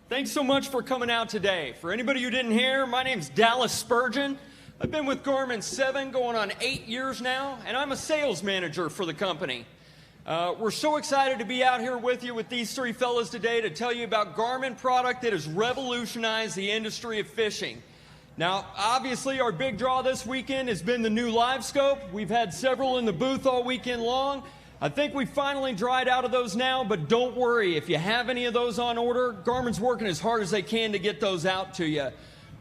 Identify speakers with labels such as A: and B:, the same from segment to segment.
A: Thanks so much for coming out today. For anybody who didn't hear, my name's Dallas Spurgeon. I've been with Garmin 7 going on 8 years now, and I'm a sales manager for the company. We're so excited to be out here with you with these three fellas today to tell you about Garmin product that has revolutionized the industry of fishing. Now, obviously, our big draw this weekend has been the new Livescope. We've had several in the booth all weekend long. I think we finally dried out of those now, but don't worry. If you have any of those on order, Garmin's working as hard as they can to get those out to you.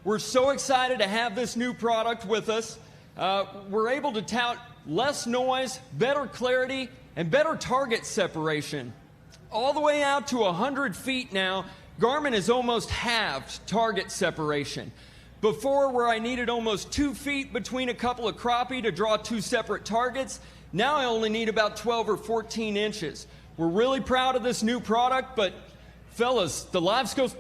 A: We're so excited to have this new product with us. We're able to tout less noise, better clarity, and better target separation. All the way out to 100 feet now, Garmin has almost halved target separation. Before, where I needed almost 2 feet between a couple of crappie to draw two separate targets, now I only need about 12 or 14 inches. We're really proud of this new product, but fellas, the Livescopes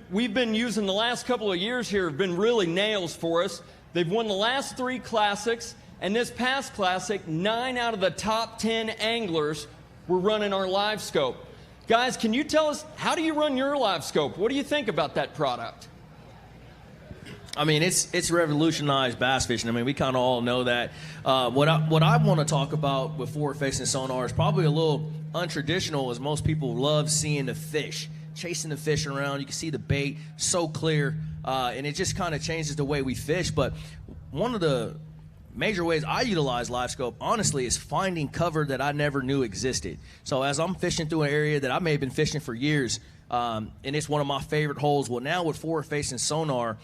A: we've been using the last couple of years here have been really nails for us. They've won the last 3 classics, and this past classic, 9 out of the top 10 anglers were running our Livescope. Guys, can you tell us, how do you run your Livescope? What do you think about that product?
B: I mean, it's revolutionized bass fishing. I mean, we kind of all know that. What I want to talk about with forward-facing sonar is probably a little untraditional, as most people love seeing the fish, chasing the fish around. You can see the bait so clear, and it just kind of changes the way we fish. But one of the major ways I utilize Livescope, honestly, is finding cover that I never knew existed. So as I'm fishing through an area that I may have been fishing for years, and it's one of my favorite holes, well, now with forward-facing sonar,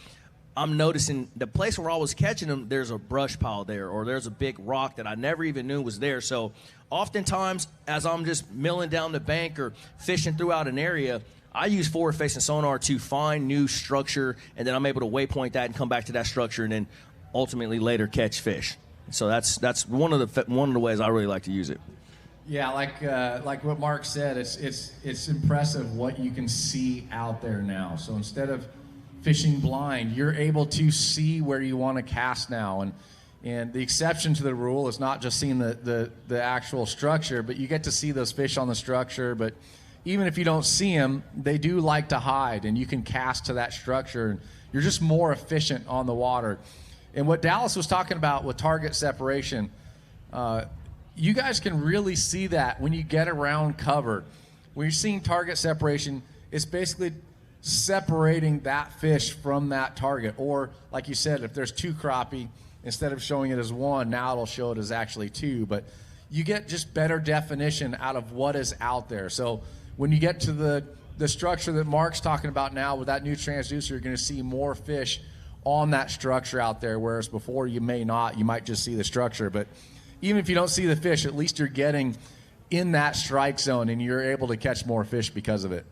B: I'm noticing the place where I was catching them, there's a brush pile there, or there's a big rock that I never even knew was there. So oftentimes, as I'm just milling down the bank or fishing throughout an area, I use forward-facing sonar to find new structure, and then I'm able to waypoint that and come back to that structure, and then ultimately later catch fish. So that's one of the ways I really like to use it.
C: Yeah, like what Mark said, it's impressive what you can see out there now. So instead of fishing blind, you're able to see where you want to cast now, and the exception to the rule is not just seeing the actual structure, but you get to see those fish on the structure. But even if you don't see them, they do like to hide, and you can cast to that structure, and you're just more efficient on the water. And what Dallas was talking about with target separation, you guys can really see that when you get around cover. When you're seeing target separation, it's basically separating that fish from that target. Or like you said, if there's 2 crappie, instead of showing it as 1, now it'll show it as actually 2. But you get just better definition out of what is out there. So when you get to the structure that Mark's talking about now with that new transducer, you're going to see more fish on that structure out there, whereas before you may not. You might just see the structure. But even if you don't see the fish, at least you're getting in that strike zone, and you're able to catch more fish because of it.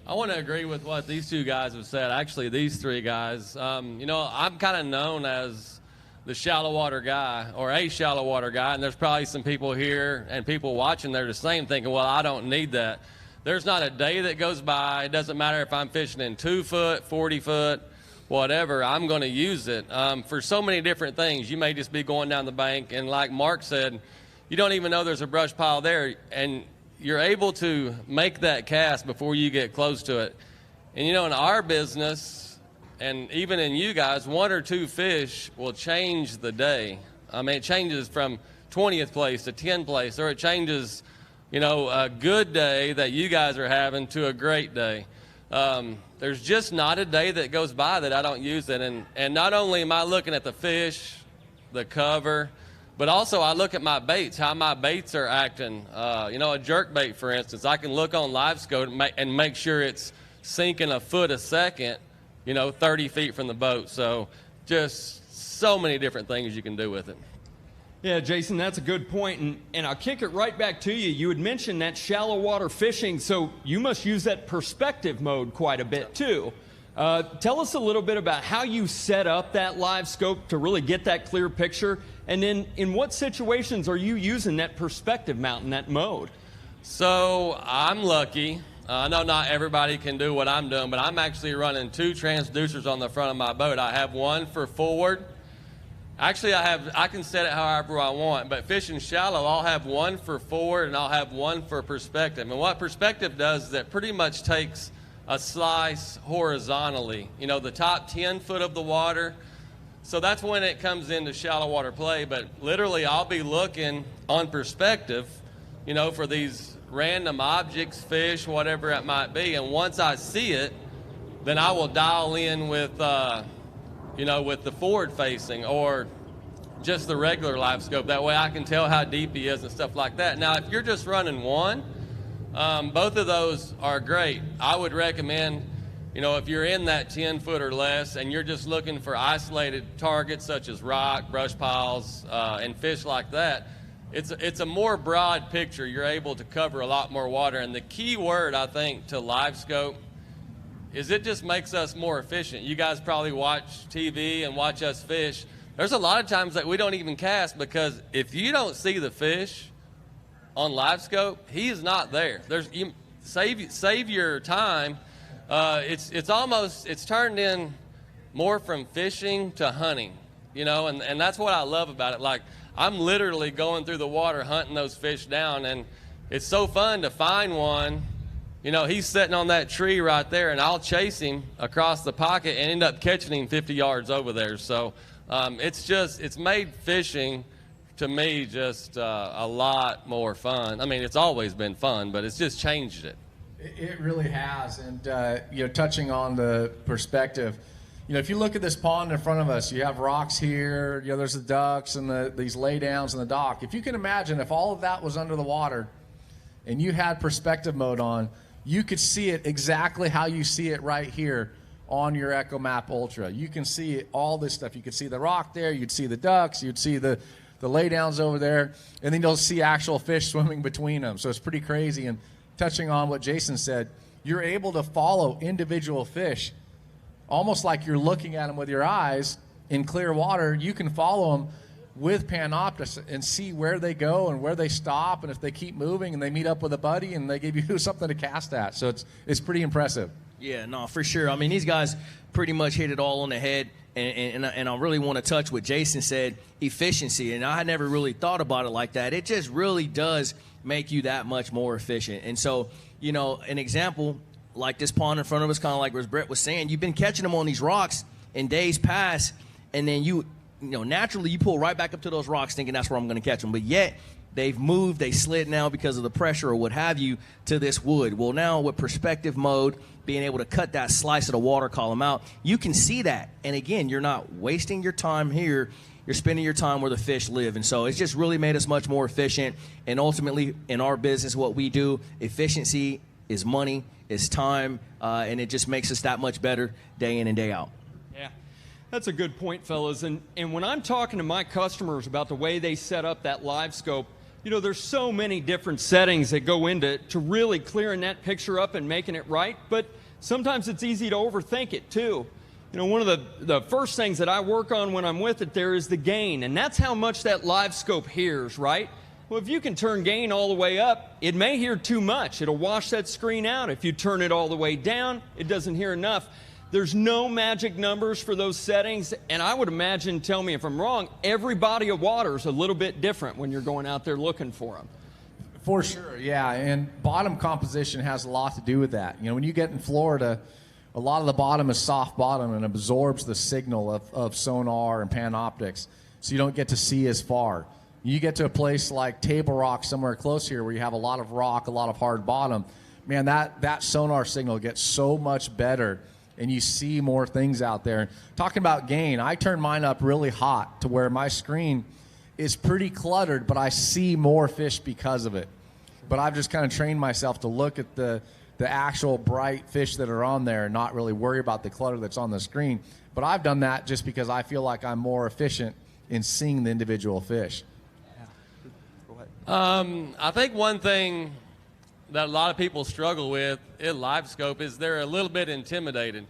D: I want to agree with what these 2 guys have said. Actually, these 3 guys. You know, I'm kind of known as the shallow water guy, or a shallow water guy, and there's probably some people here and people watching there the same, thinking, well, I don't need that. There's not a day that goes by. It doesn't matter if I'm fishing in 2 foot, 40 foot, whatever. I'm going to use it for so many different things. You may just be going down the bank, and like Mark said, you don't even know there's a brush pile there, and you're able to make that cast before you get close to it. And you know, in our business, and even in you guys, 1 or 2 fish will change the day. I mean, it changes from 20th place to 10th place, or it changes, you know, a good day that you guys are having to a great day. There's just not a day that goes by that I don't use it. And not only am I looking at the fish, the cover, but also I look at my baits, how my baits are acting. You know, a jerk bait, for instance, I can look on Livescope and make sure it's sinking a foot a second, you know, 30 feet from the boat. So just so many different things you can do with it.
A: Yeah, Jason, that's a good point, and I'll kick it right back to you. You had mentioned that shallow water fishing, so you must use that perspective mode quite a bit too. Tell us a little bit about how you set up that Livescope to really get that clear picture, and then in what situations are you using that perspective mount in that mode?
D: So I'm lucky. I know not everybody can do what I'm doing, but I'm actually running 2 transducers on the front of my boat. I have one for forward. Actually, I can set it however I want, but fishing shallow, I'll have one for forward and I'll have one for perspective. And what perspective does is it pretty much takes a slice horizontally, the top 10 foot of the water. So that's when it comes into shallow water play. But literally, I'll be looking on perspective, for these random objects, fish, whatever it might be. And once I see it, then I will dial in with, with the forward facing or just the regular live scope. That way I can tell how deep he is and stuff like that. Now, if you're just running one, both of those are great. I would recommend, if you're in that 10 foot or less and you're just looking for isolated targets such as rock, brush piles, and fish like that, it's a more broad picture. You're able to cover a lot more water. And the key word, I think, to live scope is it just makes us more efficient. You guys probably watch TV and watch us fish. There's a lot of times that we don't even cast because if you don't see the fish on live scope, he is not there. Save your time. It's turned in more from fishing to hunting, and that's what I love about it. Like, I'm literally going through the water hunting those fish down, and it's so fun to find one. He's sitting on that tree right there, and I'll chase him across the pocket and end up catching him 50 yards over there. So it's made fishing, to me, just a lot more fun. I mean, it's always been fun, but it's just changed it.
C: It really has. And, touching on the perspective, if you look at this pond in front of us, you have rocks here, there's the ducks and these laydowns in the dock. If you can imagine, if all of that was under the water and you had perspective mode on, you could see it exactly how you see it right here on your EchoMap Ultra. You can see all this stuff. You could see the rock there, you'd see the ducks, you'd see the laydowns over there, and then you'll see actual fish swimming between them. So it's pretty crazy. And touching on what Jason said, you're able to follow individual fish almost like you're looking at them with your eyes in clear water. You can follow them with Panoptis and see where they go and where they stop, and if they keep moving and they meet up with a buddy and they give you something to cast at. So it's pretty impressive.
B: Yeah, no, for sure. I mean, these guys pretty much hit it all on the head, and I really want to touch what Jason said, efficiency, and I had never really thought about it like that. It just really does make you that much more efficient. And so, an example like this pond in front of us, kind of like what Brett was saying, you've been catching them on these rocks in days past, and then naturally you pull right back up to those rocks thinking that's where I'm going to catch them. But yet they've moved, they slid now because of the pressure or what have you to this wood. Well, now with perspective mode, being able to cut that slice of the water column out, you can see that. And again, you're not wasting your time here. You're spending your time where the fish live. And so it's just really made us much more efficient. And ultimately, in our business, what we do, efficiency is money, is time, and it just makes us that much better day in and day out.
A: Yeah, that's a good point, fellas. And when I'm talking to my customers about the way they set up that live scope, there's so many different settings that go into really clearing that picture up and making it right. But sometimes it's easy to overthink it too. One of the first things that I work on when I'm with it there is the gain, and that's how much that live scope hears, right? Well, if you can turn gain all the way up, it may hear too much. It'll wash that screen out. If you turn it all the way down, it doesn't hear enough. There's no magic numbers for those settings, and I would imagine, tell me if I'm wrong, every body of water is a little bit different when you're going out there looking for them.
C: For sure, yeah, and bottom composition has a lot to do with that. When you get in Florida, a lot of the bottom is soft bottom and absorbs the signal of sonar and Panoptics, so you don't get to see as far. You get to a place like Table Rock, somewhere close here, where you have a lot of rock, a lot of hard bottom. Man, that sonar signal gets so much better, and you see more things out there. Talking about gain, I turn mine up really hot to where my screen is pretty cluttered, but I see more fish because of it. But I've just kind of trained myself to look at the actual bright fish that are on there and not really worry about the clutter that's on the screen. But I've done that just because I feel like I'm more efficient in seeing the individual fish.
D: I think one thing that a lot of people struggle with in live scope is they're a little bit intimidated.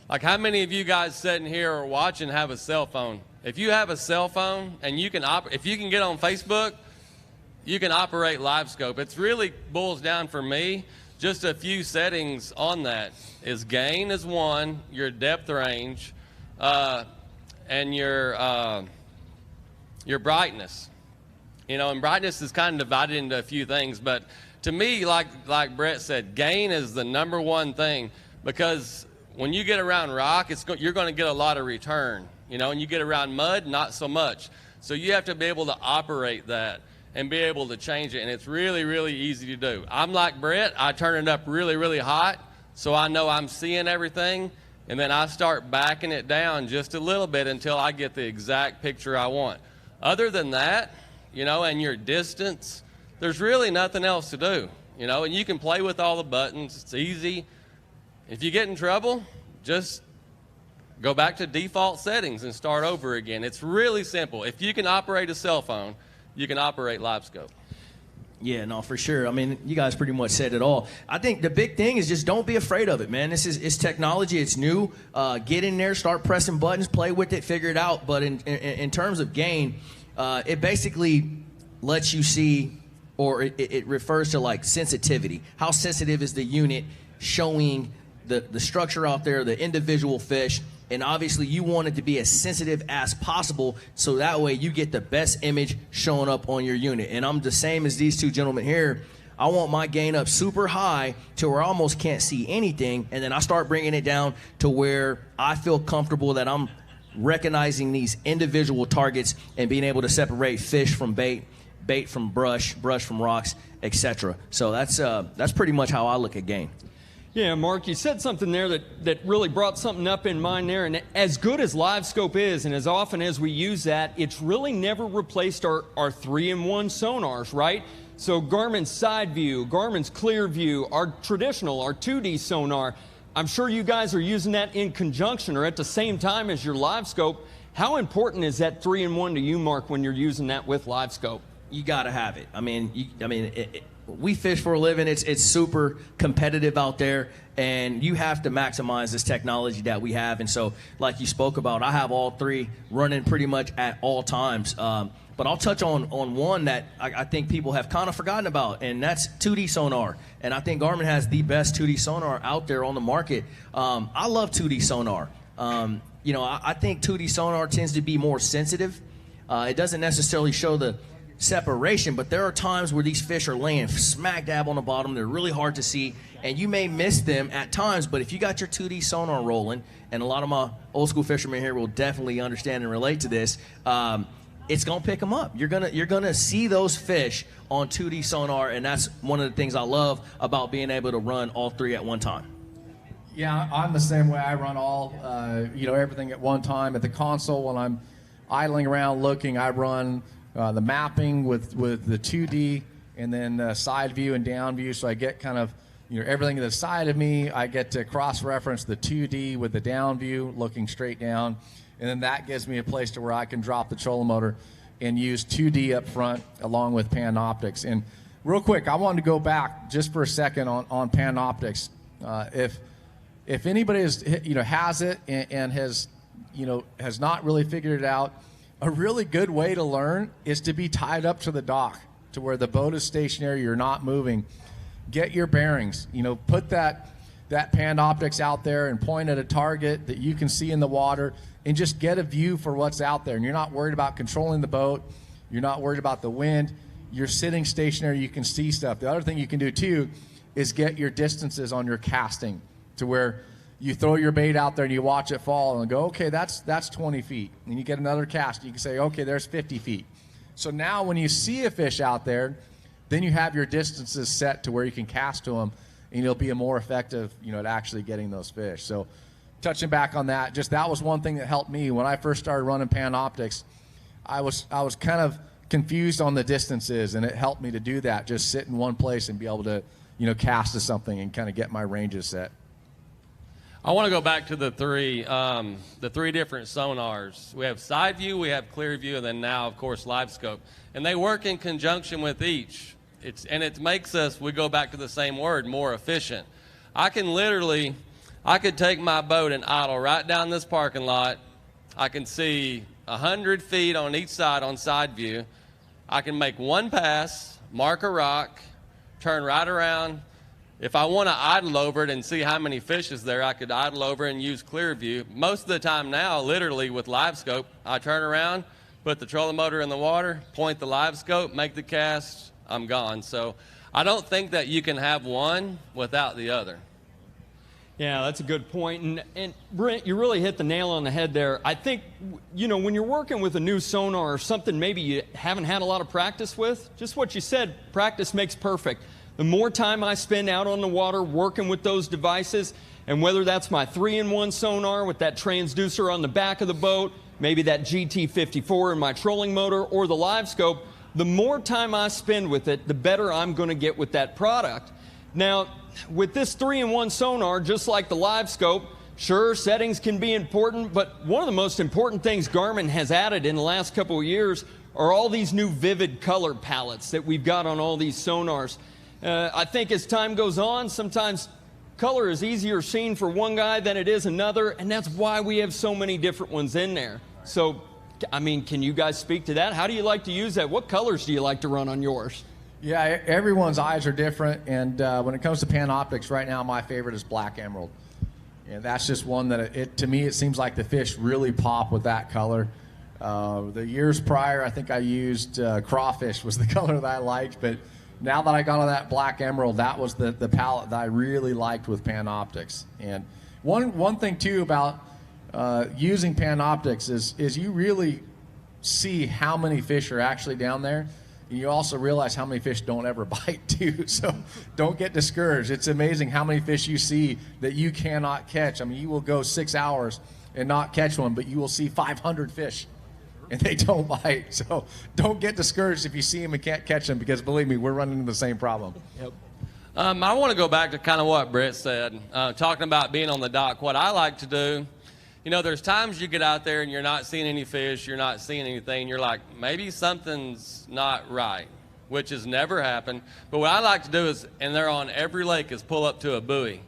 D: Like, how many of you guys sitting here or watching have a cell phone? If you have a cell phone and if you can get on Facebook, you can operate live scope. It really boils down for me, just a few settings on that. Is gain is one, your depth range, and your brightness. And brightness is kind of divided into a few things, but to me, like Brett said, gain is the number one thing. because when you get around rock, you're going to get a lot of return, and you get around mud, not so much. So you have to be able to operate that and be able to change it, and it's really, really easy to do. I'm like Brett. I turn it up really, really hot so I know I'm seeing everything, and then I start backing it down just a little bit until I get the exact picture I want. Other than that, and your distance, there's really nothing else to do, and you can play with all the buttons. It's easy. If you get in trouble, just go back to default settings and start over again. It's really simple. If you can operate a cell phone, you can operate Livescope.
B: Yeah, no, for sure. I mean, you guys pretty much said it all. I think the big thing is just don't be afraid of it, man. It's technology. It's new. Get in there, start pressing buttons, play with it, figure it out. But in terms of gain, it basically lets you see, or it refers to like sensitivity. How sensitive is the unit showing the structure out there, the individual fish, and obviously you want it to be as sensitive as possible so that way you get the best image showing up on your unit. And I'm the same as these two gentlemen here. I want my gain up super high to where I almost can't see anything, and then I start bringing it down to where I feel comfortable that I'm recognizing these individual targets and being able to separate fish from bait from brush from rocks, etc. So that's pretty much how I look at gain.
A: Yeah, Mark, you said something there that really brought something up in mind there. And as good as Livescope is, and as often as we use that, it's really never replaced our 3-in-1 sonars, right? So Garmin's Side View, Garmin's Clear View, our traditional, our 2D sonar, I'm sure you guys are using that in conjunction or at the same time as your Livescope. How important is that 3-in-1 to you, Mark, when you're using that with Livescope?
B: You got to have it. We fish for a living. It's super competitive out there, and you have to maximize this technology that we have. And so, like you spoke about, I have all three running pretty much at all times. But I'll touch on one that I think people have kind of forgotten about, and that's 2D sonar. And I think Garmin has the best 2D sonar out there on the market. I love 2D sonar. I think 2D sonar tends to be more sensitive. It doesn't necessarily show the separation, but there are times where these fish are laying smack dab on the bottom. They're really hard to see, and you may miss them at times. But if you got your 2D sonar rolling, and a lot of my old school fishermen here will definitely understand and relate to this, it's gonna pick them up. You're gonna see those fish on 2D sonar, and that's one of the things I love about being able to run all three at one time.
C: Yeah, I'm the same way. I run all everything at one time. At the console, when I'm idling around looking, I run the mapping with the 2D, and then side view and down view, so I get kind of everything to the side of me. I get to cross-reference the 2D with the down view, looking straight down, and then that gives me a place to where I can drop the trolling motor and use 2D up front along with Panoptics. And real quick, I wanted to go back just for a second on Panoptics. If anybody has it and has not really figured it out, a really good way to learn is to be tied up to the dock to where the boat is stationary, you're not moving. Get your bearings. Put that Panoptics out there and point at a target that you can see in the water and just get a view for what's out there. And you're not worried about controlling the boat. You're not worried about the wind. You're sitting stationary. You can see stuff. The other thing you can do too is get your distances on your casting to where you throw your bait out there and you watch it fall and go, okay, that's 20 feet. And you get another cast. You can say, okay, there's 50 feet. So now when you see a fish out there, then you have your distances set to where you can cast to them, and you'll be more effective, at actually getting those fish. So touching back on that, that was one thing that helped me. When I first started running Panoptics, I was kind of confused on the distances, and it helped me to do that. Just sit in one place and be able to, cast to something and kind of get my ranges set.
D: I want to go back to the three different sonars. We have side view, we have clear view, and then now, of course, Livescope. And they work in conjunction with each. It makes us, we go back to the same word, more efficient. I could take my boat and idle right down this parking lot. I can see 100 feet on each side on side view. I can make one pass, mark a rock, turn right around. If I want to idle over it and see how many fish is there, I could idle over and use clear view. Most of the time now, literally with Livescope, I turn around, put the trolling motor in the water, point the Livescope, make the cast, I'm gone. So I don't think that you can have one without the other.
A: Yeah, that's a good point. And Brent, you really hit the nail on the head there. I think, when you're working with a new sonar or something maybe you haven't had a lot of practice with, just what you said, practice makes perfect. The more time I spend out on the water working with those devices, and whether that's my 3-in-1 sonar with that transducer on the back of the boat, maybe that GT54 in my trolling motor, or the Livescope, the more time I spend with it, the better I'm going to get with that product. Now, with this 3-in-1 sonar, just like the Livescope, sure, settings can be important, but one of the most important things Garmin has added in the last couple of years are all these new vivid color palettes that we've got on all these sonars. I think as time goes on, sometimes color is easier seen for one guy than it is another, and that's why we have so many different ones in there. So, can you guys speak to that? How do you like to use that? What colors do you like to run on yours?
C: Yeah, everyone's eyes are different, and when it comes to Panoptics, right now my favorite is Black Emerald. And that's just one that, to me, it seems like the fish really pop with that color. The years prior, I think I used crawfish was the color that I liked, but now that I got on that Black Emerald, that was the palette that I really liked with Panoptics. And one thing, too, about using Panoptics is you really see how many fish are actually down there. And you also realize how many fish don't ever bite, too. So don't get discouraged. It's amazing how many fish you see that you cannot catch. You will go 6 hours and not catch one, but you will see 500 fish, and they don't bite. So don't get discouraged if you see them and can't catch them, because believe me, we're running into the same problem.
A: Yep.
D: I want to go back to kind of what Brett said, talking about being on the dock. What I like to do, there's times you get out there and you're not seeing any fish, you're not seeing anything, you're like, maybe something's not right, which has never happened. But what I like to do is, and they're on every lake, is pull up to a buoy.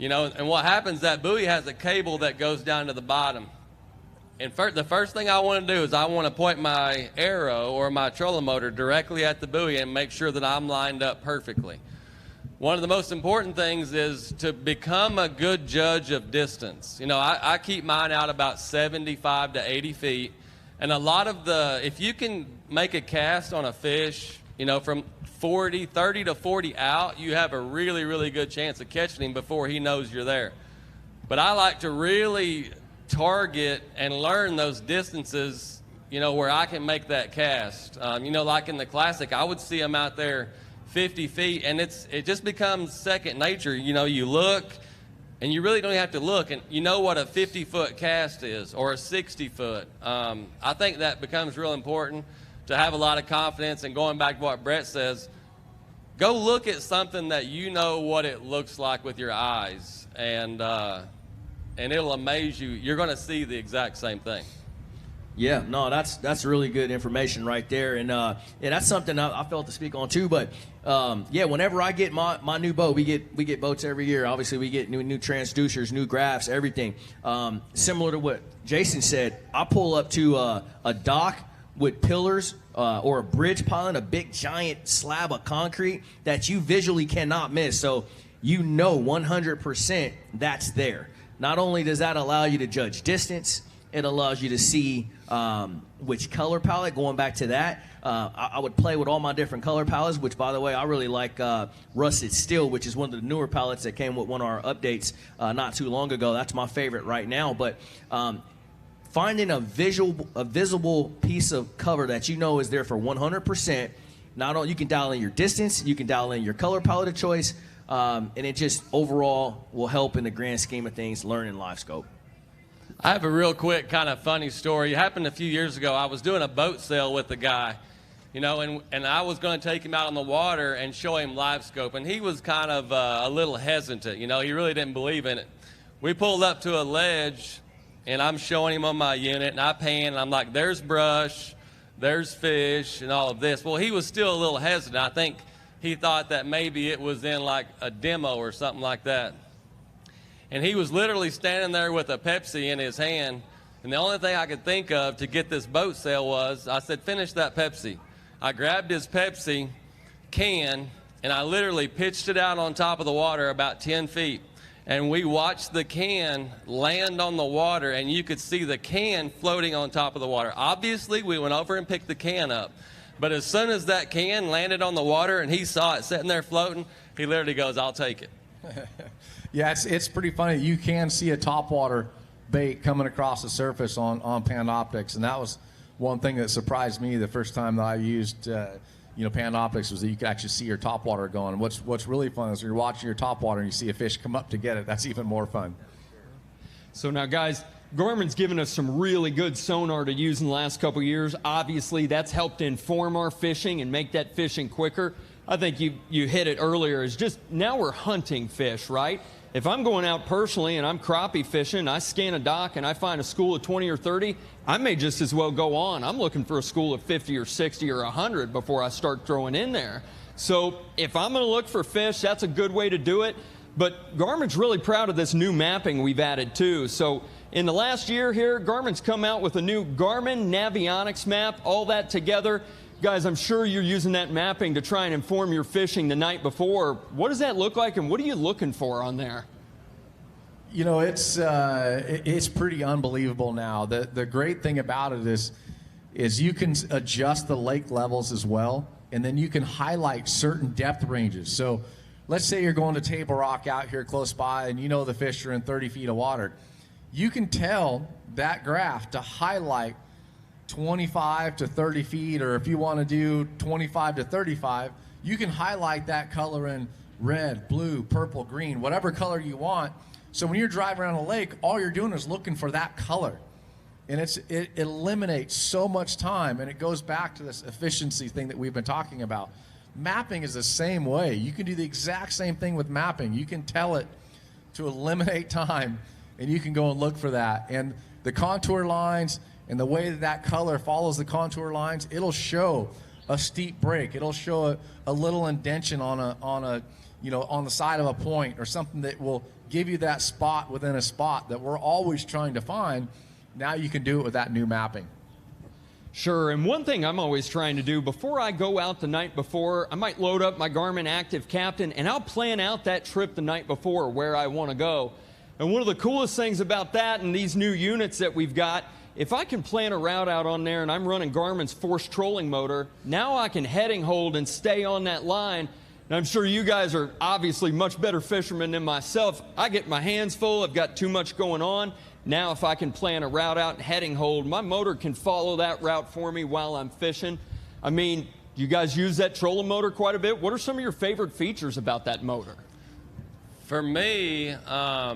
D: And what happens, that buoy has a cable that goes down to the bottom. And the first thing I want to do is I want to point my arrow or my trolling motor directly at the buoy and make sure that I'm lined up perfectly. One of the most important things is to become a good judge of distance. I keep mine out about 75 to 80 feet. And if you can make a cast on a fish, from 30 to 40 out, you have a really, really good chance of catching him before he knows you're there. But I like to really target and learn those distances, where I can make that cast. Like in the Classic, I would see them out there 50 feet, and it just becomes second nature. You look, and you really don't have to look, and you know what a 50-foot cast is, or a 60-foot. I think that becomes real important to have a lot of confidence. And going back to what Brett says, go look at something that you know what it looks like with your eyes, and it'll amaze you. You're going to see the exact same thing.
B: Yeah, no, that's really good information right there, and that's something I felt to speak on too. But whenever I get my new boat, we get boats every year. Obviously, we get new transducers, new graphs, everything. Similar to what Jason said, I pull up to a dock with pillars or a bridge piling, a big giant slab of concrete that you visually cannot miss. So 100% that's there. Not only does that allow you to judge distance, it allows you to see which color palette. Going back to that, I would play with all my different color palettes, which, by the way, I really like Rusted Steel, which is one of the newer palettes that came with one of our updates not too long ago. That's my favorite right now. But finding a visible piece of cover that is there for 100%, not only you can dial in your distance, you can dial in your color palette of choice, and it just overall will help in the grand scheme of things learning Livescope.
D: I have a real quick kind of funny story. It happened a few years ago. I was doing a boat sale with a guy, and I was going to take him out on the water and show him Livescope, and he was kind of a little hesitant. He really didn't believe in it. We pulled up to a ledge, and I'm showing him on my unit, and I pan, and I'm like, there's brush, there's fish, and all of this. Well, he was still a little hesitant. I think he thought that maybe it was in like a demo or something like that. And he was literally standing there with a Pepsi in his hand. And the only thing I could think of to get this boat sale was, I said, finish that Pepsi. I grabbed his Pepsi can, and I literally pitched it out on top of the water about 10 feet. And we watched the can land on the water, and you could see the can floating on top of the water. Obviously, we went over and picked the can up. But as soon as that can landed on the water and he saw it sitting there floating, he literally goes, I'll take it.
C: Yeah, it's pretty funny. You can see a topwater bait coming across the surface on Panoptics, and that was one thing that surprised me the first time that I used Panoptics, was that you could actually see your topwater going. What's really fun is when you're watching your topwater and you see a fish come up to get it. That's even more fun.
A: So now, guys, Garmin's given us some really good sonar to use in the last couple of years. Obviously, that's helped inform our fishing and make that fishing quicker. I think you hit it earlier, is just now we're hunting fish, right? If I'm going out personally and I'm crappie fishing, I scan a dock and I find a school of 20 or 30, I may just as well go on. I'm looking for a school of 50 or 60 or 100 before I start throwing in there. So if I'm going to look for fish, that's a good way to do it. But Garmin's really proud of this new mapping we've added too. So in the last year here, Garmin's come out with a new Garmin Navionics map, all that together. Guys, I'm sure you're using that mapping to try and inform your fishing the night before. What does that look like, and what are you looking for on there?
C: You know, it's pretty unbelievable now. The great thing about it is you can adjust the lake levels as well, and then you can highlight certain depth ranges. So let's say you're going to Table Rock out here close by, and you know the fish are in 30 feet of water. You can tell that graph to highlight 25 to 30 feet, or if you want to do 25 to 35, you can highlight that color in red, blue, purple, green, whatever color you want. So when you're driving around a lake, all you're doing is looking for that color. And it eliminates so much time, and it goes back to this efficiency thing that we've been talking about. Mapping is the same way. You can do the exact same thing with mapping. You can tell it to eliminate time, and you can go and look for that. And the contour lines and the way that color follows the contour lines, it'll show a steep break. It'll show a little indentation on the side of a point, or something that will give you that spot within a spot that we're always trying to find. Now you can do it with that new mapping.
A: Sure, and one thing I'm always trying to do before I go out the night before, I might load up my Garmin Active Captain, and I'll plan out that trip the night before where I want to go. And one of the coolest things about that and these new units that we've got, if I can plan a route out on there and I'm running Garmin's forced trolling motor, now I can heading hold and stay on that line. And I'm sure you guys are obviously much better fishermen than myself. I get my hands full, I've got too much going on. Now if I can plan a route out and heading hold, my motor can follow that route for me while I'm fishing. I mean, you guys use that trolling motor quite a bit. What are some of your favorite features about that motor?
D: For me, I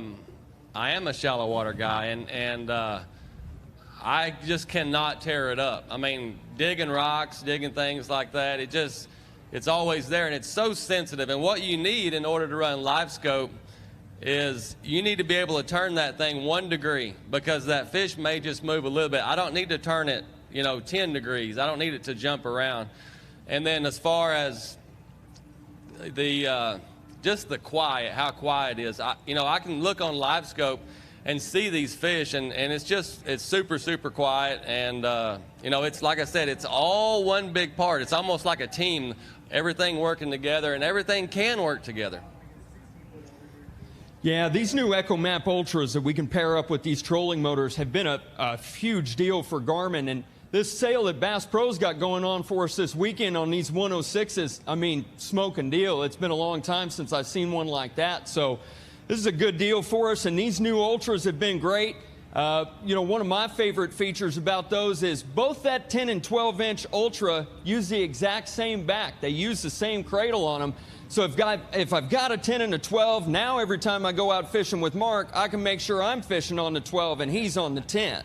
D: am a shallow water guy, and I just cannot tear it up. I mean, digging rocks, digging things like that, it's always there, and it's so sensitive. And what you need in order to run Livescope is you need to be able to turn that thing 1 degree, because that fish may just move a little bit. I don't need to turn it, 10 degrees. I don't need it to jump around. And then as far as the just the quiet, how quiet it is, I can look on Livescope and see these fish, and it's super, super quiet. And, it's like I said, it's all one big part. It's almost like a team, everything working together, and everything can work together.
A: Yeah, these new EchoMap Ultras that we can pair up with these trolling motors have been a huge deal for Garmin. And this sale that Bass Pro's got going on for us this weekend on these 106s, I mean, smoking deal. It's been a long time since I've seen one like that. So this is a good deal for us, and these new Ultras have been great. One of my favorite features about those is both that 10 and 12-inch Ultra use the exact same back. They use the same cradle on them. So if I've got a 10 and a 12, now every time I go out fishing with Mark, I can make sure I'm fishing on the 12 and he's on the 10.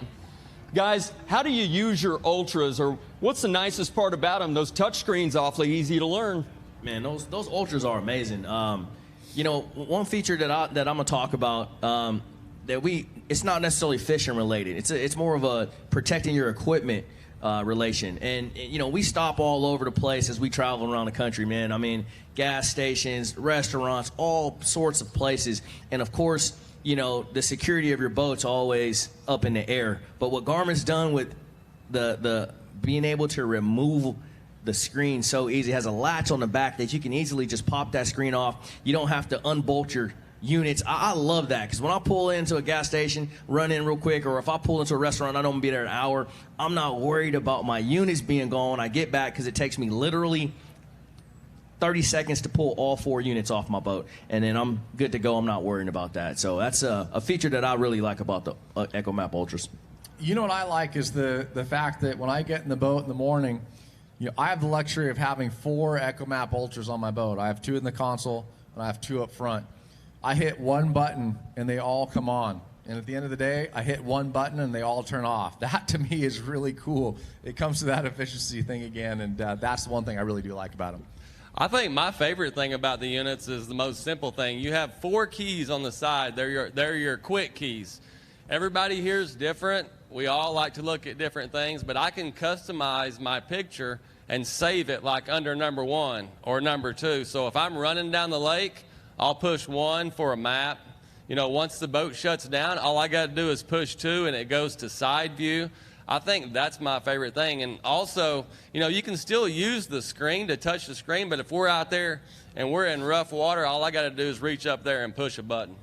A: Guys, how do you use your Ultras, or what's the nicest part about them? Those touch screens awfully easy to learn.
B: Man, those Ultras are amazing. One feature that I'm gonna talk about it's not necessarily fishing related. It's more of a protecting your equipment relation. And we stop all over the place as we travel around the country, man. I mean, gas stations, restaurants, all sorts of places. And of course, the security of your boat's always up in the air. But what Garmin's done with the being able to remove the screen so easy, it has a latch on the back that you can easily just pop that screen off. You don't have to unbolt your units. I love that, because when I pull into a gas station, run in real quick, or if I pull into a restaurant, I know I'm gonna be there an hour, I'm not worried about my units being gone. I get back because it takes me literally 30 seconds to pull all 4 units off my boat, and then I'm good to go. I'm not worrying about that. So that's a feature that I really like about the EchoMap Ultras.
C: You know what I like is the fact that when I get in the boat in the morning, I have the luxury of having 4 EchoMap Ultras on my boat. I have 2 in the console, and I have 2 up front. I hit one button, and they all come on. And at the end of the day, I hit one button, and they all turn off. That, to me, is really cool. It comes to that efficiency thing again, and that's the one thing I really do like about them.
D: I think my favorite thing about the units is the most simple thing. You have 4 keys on the side. They're your quick keys. Everybody here is different. We all like to look at different things, but I can customize my picture and save it like under number 1 or number 2. So if I'm running down the lake, I'll push 1 for a map. Once the boat shuts down, all I got to do is push 2 and it goes to side view. I think that's my favorite thing. And also, you can still use the screen to touch the screen, but if we're out there and we're in rough water, all I got to do is reach up there and push a button.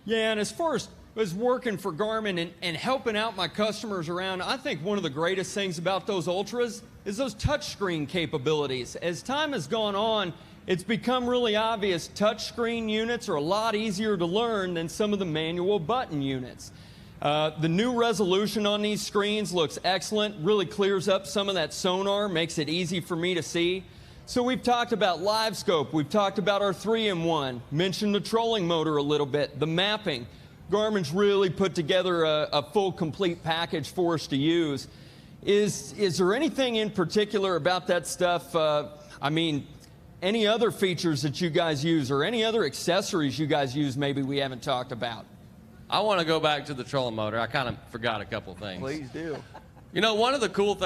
A: Yeah, and as far as working for Garmin and helping out my customers around, I think one of the greatest things about those Ultras is those touchscreen capabilities. As time has gone on, it's become really obvious touchscreen units are a lot easier to learn than some of the manual button units. The new resolution on these screens looks excellent, really clears up some of that sonar, makes it easy for me to see. So we've talked about Livescope, we've talked about our 3-in-1, mentioned the trolling motor a little bit, the mapping. Garmin's really put together a full, complete package for us to use. Is there anything in particular about that stuff, any other features that you guys use or any other accessories you guys use maybe we haven't talked about?
D: I want to go back to the trolling motor. I kind of forgot a couple things.
A: Please do.
D: One of the coolest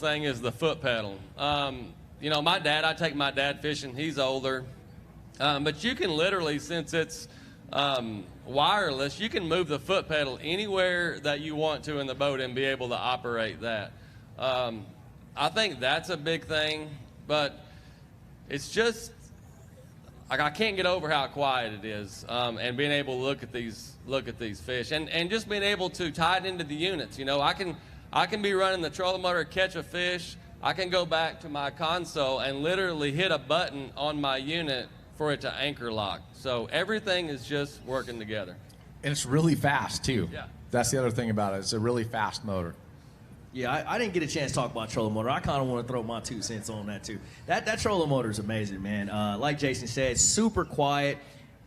D: things is the foot pedal. My dad, I take my dad fishing. He's older. But you can literally, since it's wireless, you can move the foot pedal anywhere that you want to in the boat and be able to operate that. I think that's a big thing, but it's just, I can't get over how quiet it is, and being able to look at these fish, and just being able to tie it into the units. I can be running the trolling motor, catch a fish. I can go back to my console and literally hit a button on my unit for it to anchor lock. So everything is just working together.
C: And it's really fast, too.
D: Yeah.
C: That's the other thing about it. It's a really fast motor.
B: Yeah, I didn't get a chance to talk about trolling motor. I kind of want to throw my 2 cents on that, too. That trolling motor is amazing, man. Like Jason said, super quiet.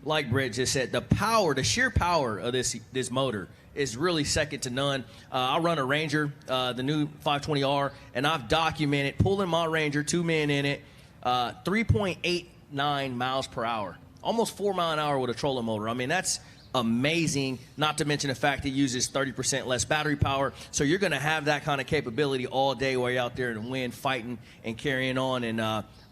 B: Like Brent just said, the sheer power of this motor is really second to none. I run a Ranger, the new 520R, and I've documented pulling my Ranger, 2 men in it, 3.89 miles per hour, almost 4 miles an hour with a trolling motor. I mean, that's amazing, not to mention the fact it uses 30% less battery power. So you're going to have that kind of capability all day while you're out there in the wind fighting and carrying on. And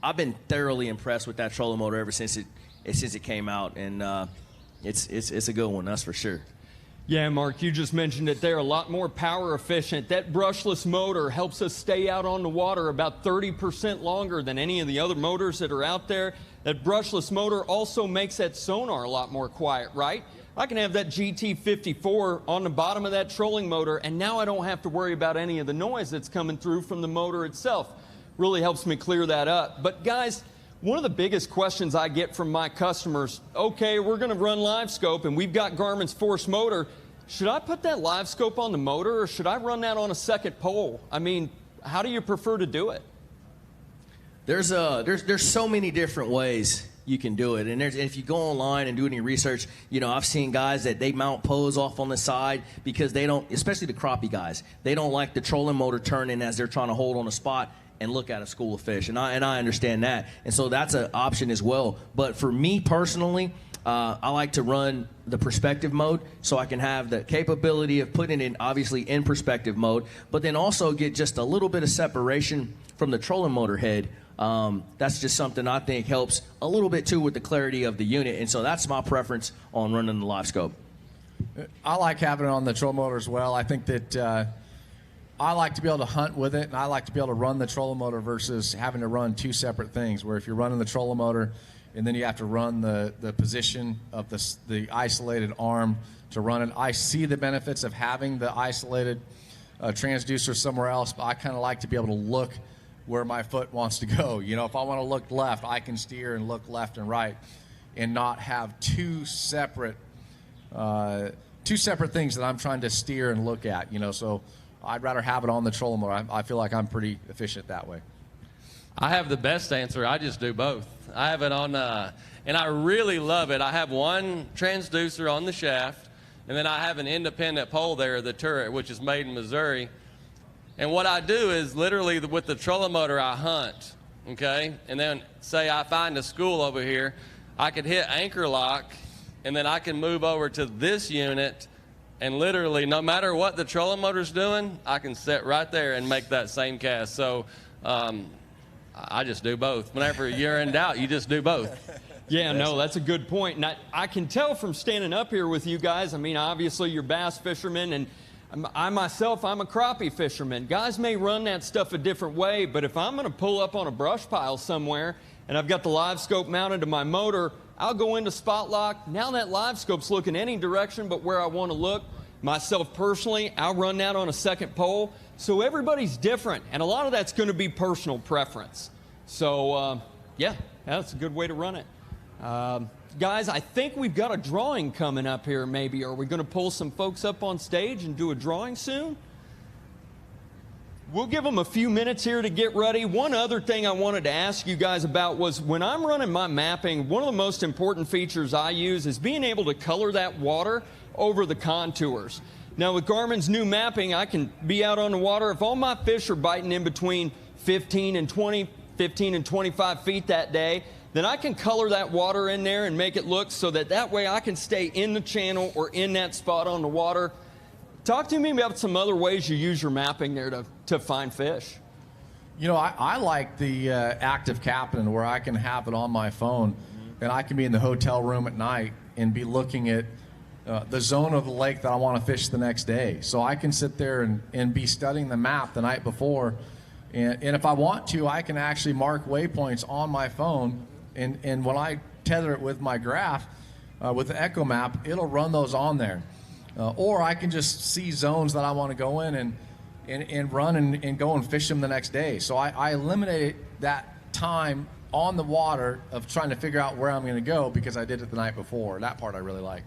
B: I've been thoroughly impressed with that trolling motor ever since it came out. And it's a good one, that's for sure.
A: Yeah, Mark, you just mentioned it there, a lot more power efficient. That brushless motor helps us stay out on the water about 30% longer than any of the other motors that are out there. That brushless motor also makes that sonar a lot more quiet, right? I can have that GT54 on the bottom of that trolling motor, and now I don't have to worry about any of the noise that's coming through from the motor itself. Really helps me clear that up. But guys, one of the biggest questions I get from my customers, okay, we're going to run Livescope and we've got Garmin's Force motor. Should I put that Livescope on the motor or should I run that on a second pole? I mean, how do you prefer to do it?
B: There's so many different ways you can do it. And if you go online and do any research, I've seen guys that they mount poles off on the side because they don't, especially the crappie guys, they don't like the trolling motor turning as they're trying to hold on a spot and look at a school of fish. And I understand that. And so that's an option as well. But for me personally, I like to run the perspective mode so I can have the capability of putting it obviously in perspective mode, but then also get just a little bit of separation from the trolling motor head. That's just something I think helps a little bit too with the clarity of the unit. And so that's my preference on running the Livescope.
C: I like having it on the trolling motor as well. I think that I like to be able to hunt with it, and I like to be able to run the trolling motor versus having to run 2 separate things, where if you're running the trolling motor and then you have to run the position of the isolated arm to run it. I see the benefits of having the isolated transducer somewhere else, but I kind of like to be able to look where my foot wants to go. You know, if I want to look left, I can steer and look left and right, and not have two separate things that I'm trying to steer and look at. You know, so I'd rather have it on the trolling motor. I feel like I'm pretty efficient that way.
D: I have the best answer. I just do both. I have it on, and I really love it. I have one transducer on the shaft, and then I have an independent pole there, the turret, which is made in Missouri. And what I do is literally with the trolling motor, I hunt, okay? And then say I find a school over here, I could hit anchor lock, and then I can move over to this unit, and literally no matter what the trolling motor's doing, I can sit right there and make that same cast. So I just do both. Whenever you're in doubt, you just do both.
A: Yeah, no, that's a good point. And I can tell from standing up here with you guys, I mean, obviously you're bass fishermen, and I myself, I'm a crappie fisherman. Guys may run that stuff a different way, but if I'm going to pull up on a brush pile somewhere and I've got the live scope mounted to my motor, I'll go into spot lock. Now that live scope's looking any direction but where I want to look. Myself personally, I'll run that on a second pole. So everybody's different, and a lot of that's going to be personal preference. So, yeah, that's a good way to run it. Guys, I think we've got a drawing coming up here maybe. Are we going to pull some folks up on stage and do a drawing soon? We'll give them a few minutes here to get ready. One other thing I wanted to ask you guys about was when I'm running my mapping, one of the most important features I use is being able to color that water over the contours. Now with Garmin's new mapping, I can be out on the water. If all my fish are biting in between 15 and 25 feet that day, then I can color that water in there and make it look so that way I can stay in the channel or in that spot on the water. Talk to me about some other ways you use your mapping there to find fish.
C: You know, I like the active captain where I can have it on my phone, and I can be in the hotel room at night and be looking at the zone of the lake that I want to fish the next day. So I can sit there and be studying the map the night before, and if I want to, I can actually mark waypoints on my phone, and when I tether it with my graph, with the Echo Map, it'll run those on there. Or I can just see zones that I want to go in and run and go and fish them the next day. So I eliminated that time on the water of trying to figure out where I'm going to go because I did it the night before. That part I really like.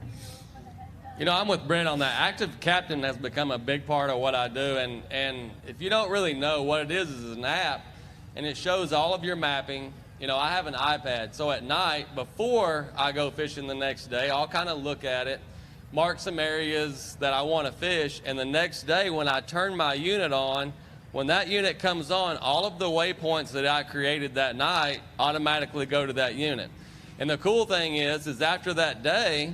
D: You know, I'm with Brent on that. Active Captain has become a big part of what I do, and if you don't really know what it is an app, and it shows all of your mapping. You know, I have an iPad, so at night, before I go fishing the next day, I'll kind of look at it, mark some areas that I want to fish, and the next day when I turn my unit on, when that unit comes on, all of the waypoints that I created that night automatically go to that unit. And the cool thing is after that day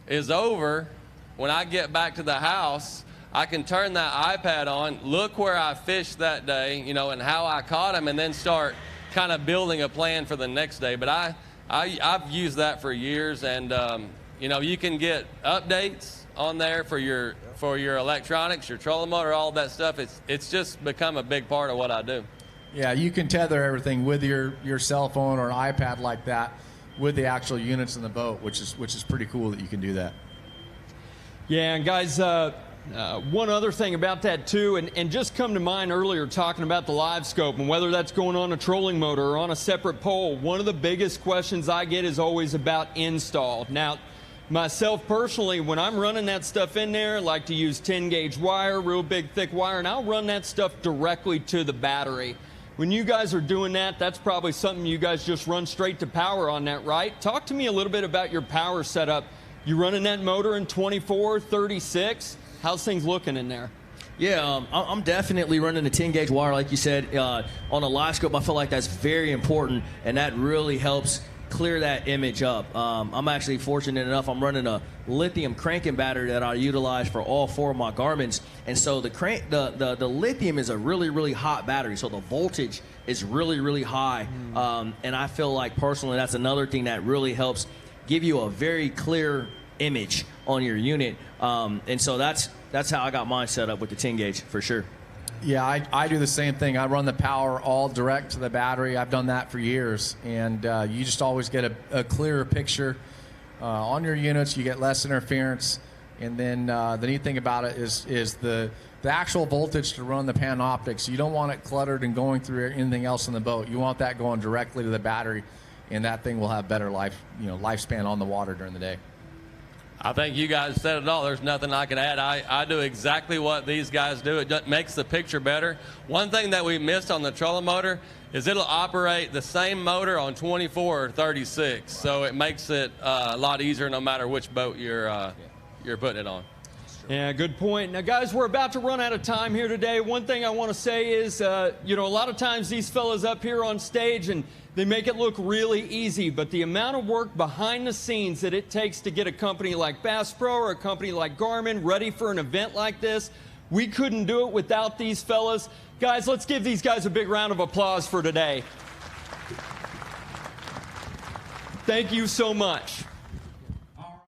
D: is over, when I get back to the house, I can turn that iPad on, look where I fished that day, you know, and how I caught them, and then start kind of building a plan for the next day. But I've used that for years, and you know, you can get updates on there for your electronics, your trolling motor, all that stuff. It's just become a big part of what I do.
C: Yeah, you can tether everything with your cell phone or an iPad like that with the actual units in the boat, which is pretty cool that you can do that.
A: Yeah, and guys, one other thing about that too, and just come to mind earlier talking about the live scope and whether that's going on a trolling motor or on a separate pole, one of the biggest questions I get is always about install. Now, myself personally, when I'm running that stuff in there, I like to use 10 gauge wire, real big thick wire, and I'll run that stuff directly to the battery. When you guys are doing that, that's probably something you guys just run straight to power on that, right? Talk to me a little bit about your power setup. You running that motor in 24, 36? How's things looking in there?
B: Yeah, I'm definitely running a 10 gauge wire, like you said. On a live scope, I feel like that's very important, and that really helps clear that image up. I'm actually fortunate enough, I'm running a lithium cranking battery that I utilize for all four of my Garmins. And so the lithium is a really, really hot battery, so the voltage is really, really high. And I feel like personally that's another thing that really helps give you a very clear image on your unit. And so that's how I got mine set up with the 10 gauge for sure.
C: Yeah, I do the same thing. I run the power all direct to the battery. I've done that for years, and you just always get a clearer picture on your units. You get less interference, and then the neat thing about it is the the actual voltage to run the Panoptics. You don't want it cluttered and going through anything else in the boat. You want that going directly to the battery, and that thing will have better lifespan on the water during the day.
D: I think you guys said it all. There's nothing I can add. I do exactly what these guys do. It makes the picture better. One thing that we missed on the trolling motor is it'll operate the same motor on 24 or 36. So it makes it a lot easier no matter which boat you're putting it on.
A: Yeah, good point. Now, guys, we're about to run out of time here today. One thing I want to say is, a lot of times these fellas up here on stage, and they make it look really easy, but the amount of work behind the scenes that it takes to get a company like Bass Pro or a company like Garmin ready for an event like this, we couldn't do it without these fellas. Guys, let's give these guys a big round of applause for today. Thank you so much.